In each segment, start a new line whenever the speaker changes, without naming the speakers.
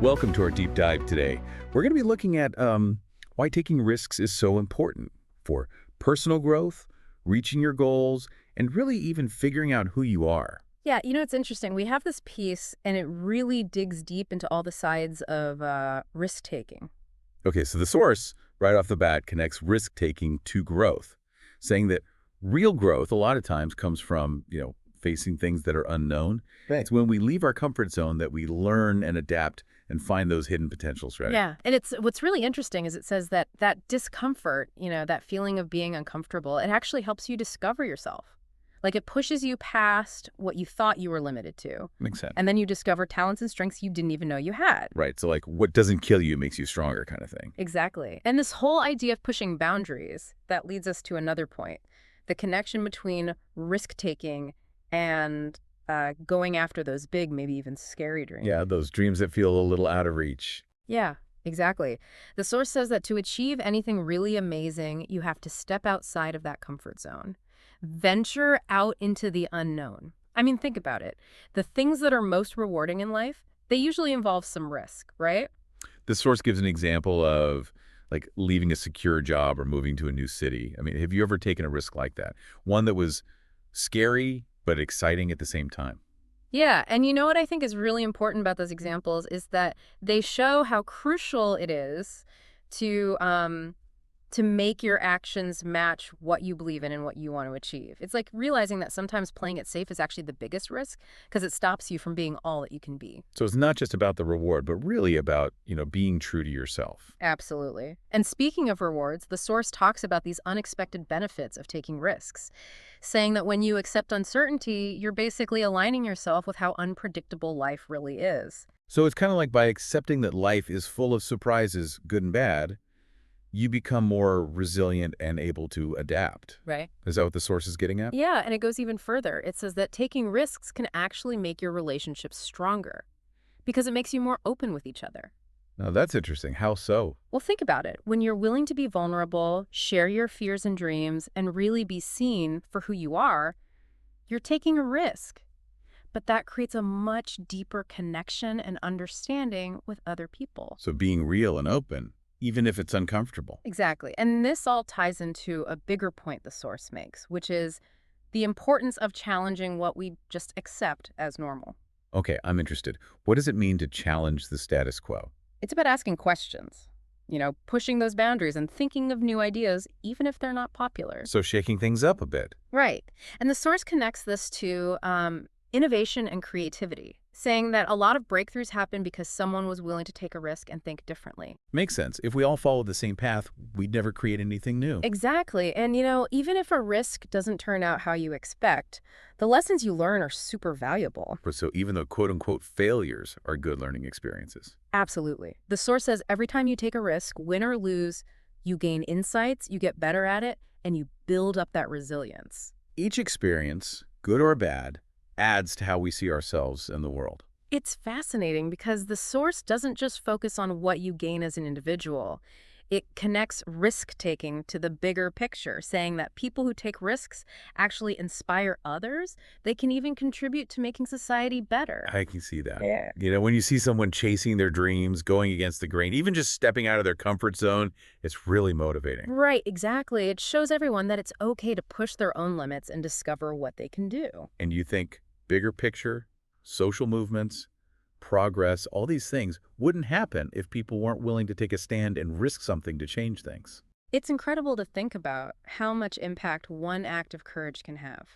Welcome to our deep dive today. We're going to be looking at why taking risks is so important for personal growth, reaching your goals, and really even figuring out who you are.
Yeah, it's interesting. We have this piece, and it really digs deep into all the sides of risk-taking.
Okay, so the source, right off the bat, connects risk-taking to growth, saying that real growth a lot of times comes from, facing things that are unknown.
Right.
It's when we leave our comfort zone that we learn and adapt and find those hidden potentials, right?
Yeah, and what's really interesting is it says that discomfort, that feeling of being uncomfortable, it actually helps you discover yourself. Like it pushes you past what you thought you were limited to,
Makes sense.
and then you discover talents and strengths you didn't even know you had.
Right, so like what doesn't kill you makes you stronger kind of thing.
Exactly. And this whole idea of pushing boundaries, that leads us to another point. The connection between risk-taking and going after those big, maybe even scary dreams.
Yeah, those dreams that feel a little out of reach.
Yeah, exactly. The source says that to achieve anything really amazing, you have to step outside of that comfort zone. Venture out into the unknown. I mean, think about it. The things that are most rewarding in life, they usually involve some risk, right?
The source gives an example of like leaving a secure job or moving to a new city. I mean, have you ever taken a risk like that? One that was scary but exciting at the same time.
Yeah, and you know what I think is really important about those examples is that they show how crucial it is to make your actions match what you believe in and what you want to achieve. It's like realizing that sometimes playing it safe is actually the biggest risk because it stops you from being all that you can be.
So it's not just about the reward, but really about, being true to yourself.
Absolutely. And speaking of rewards, the source talks about these unexpected benefits of taking risks, saying that when you accept uncertainty, you're basically aligning yourself with how unpredictable life really is.
So it's kind of like by accepting that life is full of surprises, good and bad, you become more resilient and able to adapt.
Right.
Is that what the source is getting at?
Yeah, and it goes even further. It says that taking risks can actually make your relationships stronger because it makes you more open with each other.
Now that's interesting. How so?
Well, think about it. When you're willing to be vulnerable, share your fears and dreams, and really be seen for who you are, you're taking a risk. But that creates a much deeper connection and understanding with other people.
So being real and open, even if it's uncomfortable.
Exactly. And this all ties into a bigger point the source makes, which is the importance of challenging what we just accept as normal.
Okay, I'm interested. What does it mean to challenge the status quo?
It's about asking questions, pushing those boundaries and thinking of new ideas, even if they're not popular.
So shaking things up a bit.
Right. And the source connects this to innovation and creativity, saying that a lot of breakthroughs happen because someone was willing to take a risk and think differently.
Makes sense. If we all followed the same path, we'd never create anything new.
Exactly. And, even if a risk doesn't turn out how you expect, the lessons you learn are super valuable.
So even though quote-unquote failures are good learning experiences.
Absolutely. The source says every time you take a risk, win or lose, you gain insights, you get better at it, and you build up that resilience.
Each experience, good or bad, adds to how we see ourselves in the world.
It's fascinating because the source doesn't just focus on what you gain as an individual. It connects risk-taking to the bigger picture, saying that people who take risks actually inspire others. They can even contribute to making society better.
I can see that.
Yeah.
When you see someone chasing their dreams, going against the grain, even just stepping out of their comfort zone, it's really motivating.
Right, exactly. It shows everyone that it's okay to push their own limits and discover what they can do.
And you think bigger picture, social movements, progress, all these things wouldn't happen if people weren't willing to take a stand and risk something to change things.
It's incredible to think about how much impact one act of courage can have.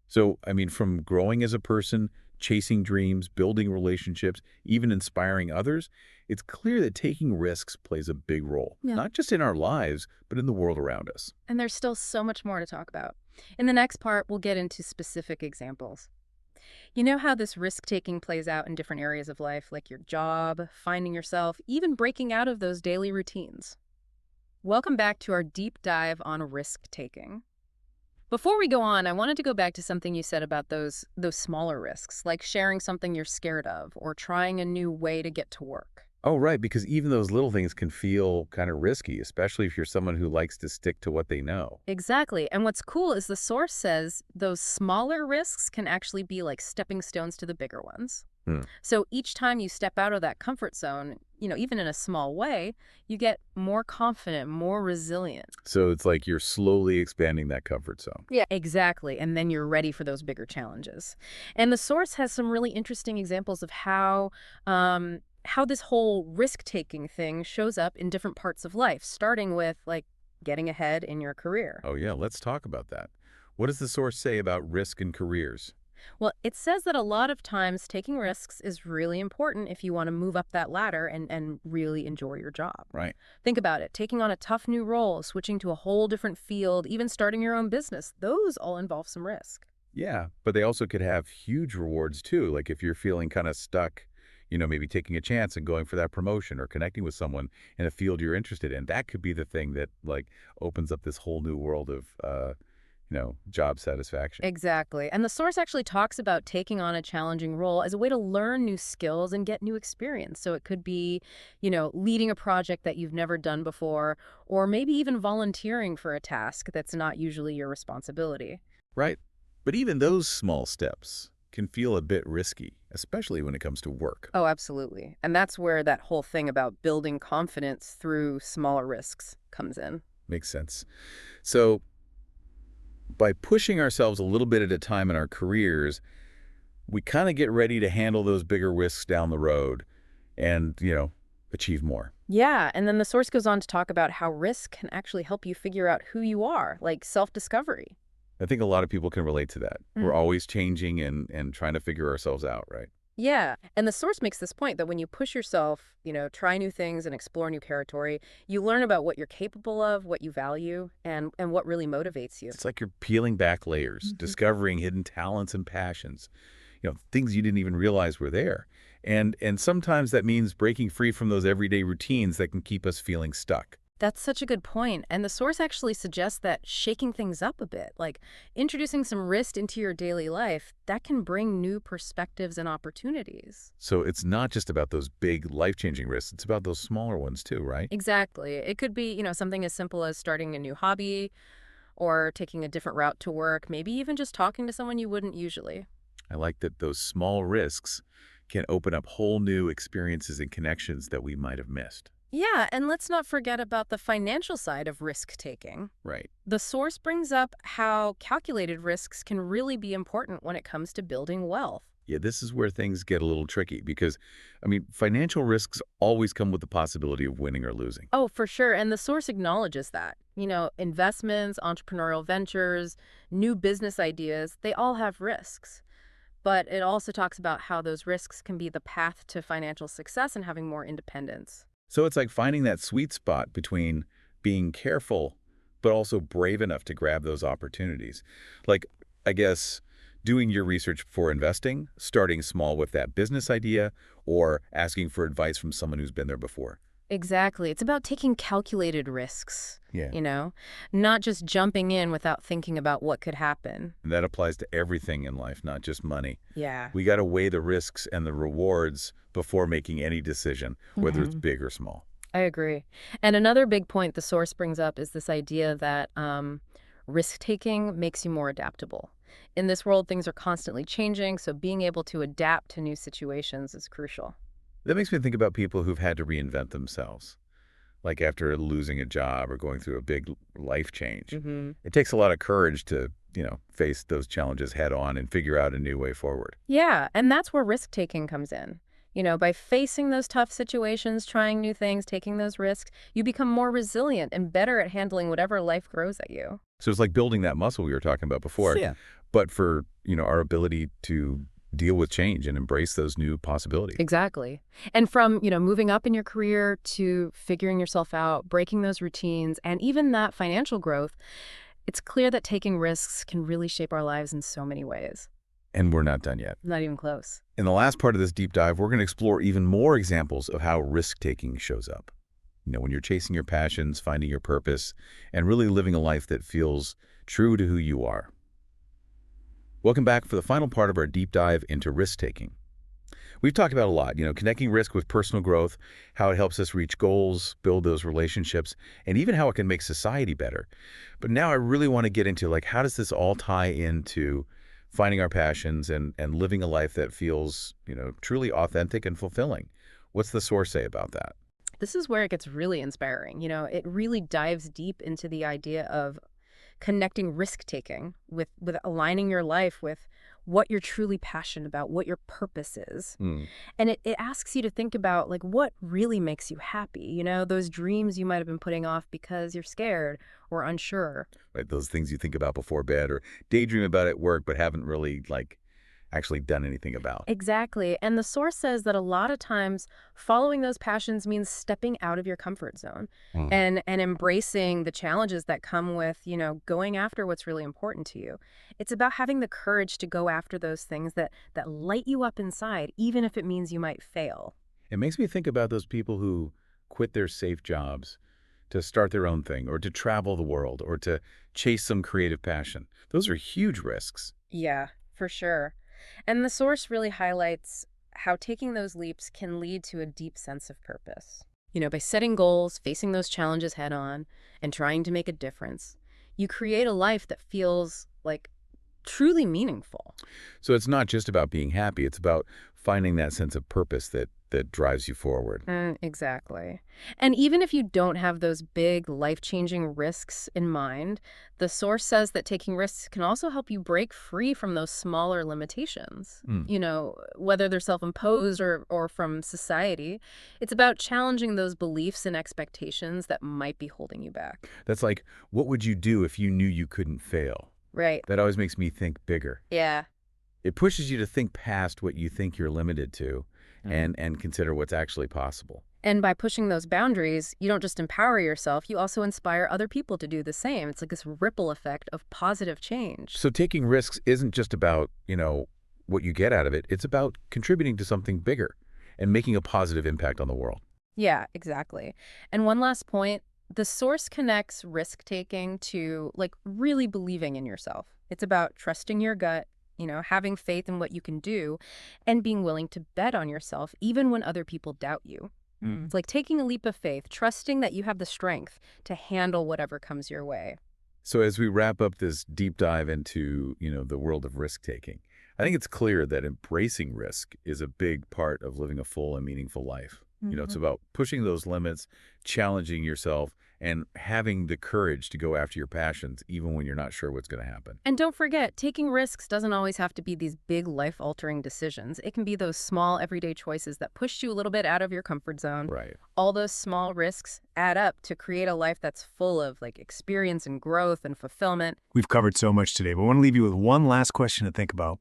So, from growing as a person, chasing dreams, building relationships, even inspiring others, it's clear that taking risks plays a big role,
Yeah.
not just in our lives, but in the world around us.
And there's still so much more to talk about. In the next part, we'll get into specific examples. You know how this risk-taking plays out in different areas of life, like your job, finding yourself, even breaking out of those daily routines. Welcome back to our deep dive on risk-taking. Before we go on, I wanted to go back to something you said about those smaller risks, like sharing something you're scared of or trying a new way to get to work.
Oh, right, because even those little things can feel kind of risky, especially if you're someone who likes to stick to what they know.
Exactly. And what's cool is the source says those smaller risks can actually be like stepping stones to the bigger ones.
Hmm.
So each time you step out of that comfort zone, even in a small way, you get more confident, more resilient.
So it's like you're slowly expanding that comfort zone.
Yeah, exactly. And then you're ready for those bigger challenges. And the source has some really interesting examples of how this whole risk-taking thing shows up in different parts of life, starting with like getting ahead in your career.
Oh yeah, let's talk about that. What does the source say about risk in careers?
Well, it says that a lot of times taking risks is really important if you want to move up that ladder and really enjoy your job.
Right.
Think about it. Taking on a tough new role, switching to a whole different field, even starting your own business, those all involve some risk.
Yeah, but they also could have huge rewards too. Like if you're feeling kind of stuck, maybe taking a chance and going for that promotion or connecting with someone in a field you're interested in. That could be the thing that like opens up this whole new world of, job satisfaction.
Exactly. And the source actually talks about taking on a challenging role as a way to learn new skills and get new experience. So it could be, leading a project that you've never done before, or maybe even volunteering for a task that's not usually your responsibility.
Right. But even those small steps can feel a bit risky, especially when it comes to work.
Oh, absolutely. And that's where that whole thing about building confidence through smaller risks comes in.
Makes sense. So by pushing ourselves a little bit at a time in our careers, we kind of get ready to handle those bigger risks down the road and, achieve more.
Yeah, and then the source goes on to talk about how risk can actually help you figure out who you are, like self-discovery.
I think a lot of people can relate to that. We're
Mm.
always changing and trying to figure ourselves out, right?
Yeah, and the source makes this point that when you push yourself, try new things and explore new territory, you learn about what you're capable of, what you value, and what really motivates you.
It's like you're peeling back layers,
Mhm.
discovering hidden talents and passions, things you didn't even realize were there. And sometimes that means breaking free from those everyday routines that can keep us feeling stuck.
That's such a good point. And the source actually suggests that shaking things up a bit, like introducing some risk into your daily life, that can bring new perspectives and opportunities.
So it's not just about those big life-changing risks, it's about those smaller ones too, right?
Exactly. It could be, something as simple as starting a new hobby or taking a different route to work, maybe even just talking to someone you wouldn't usually.
I like that those small risks can open up whole new experiences and connections that we might have missed.
Yeah, and let's not forget about the financial side of risk taking.
Right.
The source brings up how calculated risks can really be important when it comes to building wealth.
Yeah, this is where things get a little tricky because, financial risks always come with the possibility of winning or losing.
Oh, for sure. And the source acknowledges that. Investments, entrepreneurial ventures, new business ideas, they all have risks. But it also talks about how those risks can be the path to financial success and having more independence.
So it's like finding that sweet spot between being careful, but also brave enough to grab those opportunities. Like, I guess, doing your research before investing, starting small with that business idea, or asking for advice from someone who's been there before.
Exactly. It's about taking calculated risks,
Yeah.
not just jumping in without thinking about what could happen.
And that applies to everything in life, not just money.
Yeah.
We got to weigh the risks and the rewards before making any decision, whether it's
Mhm.
big or small.
I agree. And another big point the source brings up is this idea that risk-taking makes you more adaptable. In this world, things are constantly changing, so being able to adapt to new situations is crucial.
That makes me think about people who've had to reinvent themselves, like after losing a job or going through a big life change.
Hmm.
It takes a lot of courage to, face those challenges head on and figure out a new way forward.
Yeah, and that's where risk-taking comes in. By facing those tough situations, trying new things, taking those risks, you become more resilient and better at handling whatever life throws at you.
So it's like building that muscle we were talking about before,
Yeah.
but for, our ability to deal with change and embrace those new possibilities.
Exactly. And from, moving up in your career to figuring yourself out, breaking those routines, and even that financial growth, it's clear that taking risks can really shape our lives in so many ways.
And we're not done yet.
Not even close.
In the last part of this deep dive, we're going to explore even more examples of how risk-taking shows up. When you're chasing your passions, finding your purpose, and really living a life that feels true to who you are. Welcome back for the final part of our deep dive into risk-taking. We've talked about a lot, connecting risk with personal growth, how it helps us reach goals, build those relationships, and even how it can make society better. But now I really want to get into, how does this all tie into finding our passions and living a life that feels, truly authentic and fulfilling. What's the source say about that?
This is where it gets really inspiring. It really dives deep into the idea of connecting risk-taking with aligning your life with what you're truly passionate about, what your purpose is.
Hmm.
And it asks you to think about, like, what really makes you happy, those dreams you might have been putting off because you're scared or unsure.
Right, those things you think about before bed or daydream about at work but haven't really, actually done anything about.
Exactly. And the source says that a lot of times following those passions means stepping out of your comfort zone
Hmm.
and embracing the challenges that come with, going after what's really important to you. It's about having the courage to go after those things that light you up inside, even if it means you might fail.
It makes me think about those people who quit their safe jobs to start their own thing or to travel the world or to chase some creative passion. Those are huge risks.
Yeah, for sure. And the source really highlights how taking those leaps can lead to a deep sense of purpose. By setting goals, facing those challenges head on, and trying to make a difference, you create a life that feels like truly meaningful.
So it's not just about being happy, it's about finding that sense of purpose that drives you forward.
Exactly. And even if you don't have those big life-changing risks in mind, the source says that taking risks can also help you break free from those smaller limitations.
Hmm.
Whether they're self-imposed or from society, it's about challenging those beliefs and expectations that might be holding you back.
That's like, what would you do if you knew you couldn't fail?
Right.
That always makes me think bigger.
Yeah.
It pushes you to think past what you think you're limited to and consider what's actually possible.
And by pushing those boundaries, you don't just empower yourself, you also inspire other people to do the same. It's like this ripple effect of positive change.
So taking risks isn't just about, what you get out of it. It's about contributing to something bigger and making a positive impact on the world.
Yeah, exactly. And one last point, the source connects risk-taking to, like, really believing in yourself. It's about trusting your gut, having faith in what you can do, and being willing to bet on yourself even when other people doubt you. It's like taking a leap of faith, trusting that you have the strength to handle whatever comes your way.
So as we wrap up this deep dive into, the world of risk-taking, I think it's clear that embracing risk is a big part of living a full and meaningful life. It's about pushing those limits, challenging yourself, and having the courage to go after your passions, even when you're not sure what's going to happen.
And don't forget, taking risks doesn't always have to be these big life-altering decisions. It can be those small, everyday choices that push you a little bit out of your comfort zone.
Right.
All those small risks add up to create a life that's full of, like, experience and growth and fulfillment.
We've covered so much today, but I want to leave you with one last question to think about.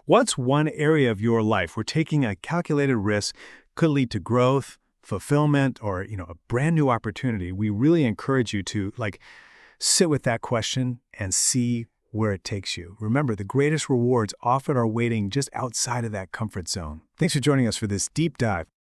What's one area of your life where taking a calculated risk could lead to growth, fulfillment, or, a brand new opportunity? We really encourage you to, sit with that question and see where it takes you. Remember, the greatest rewards often are waiting just outside of that comfort zone. Thanks for joining us for this deep dive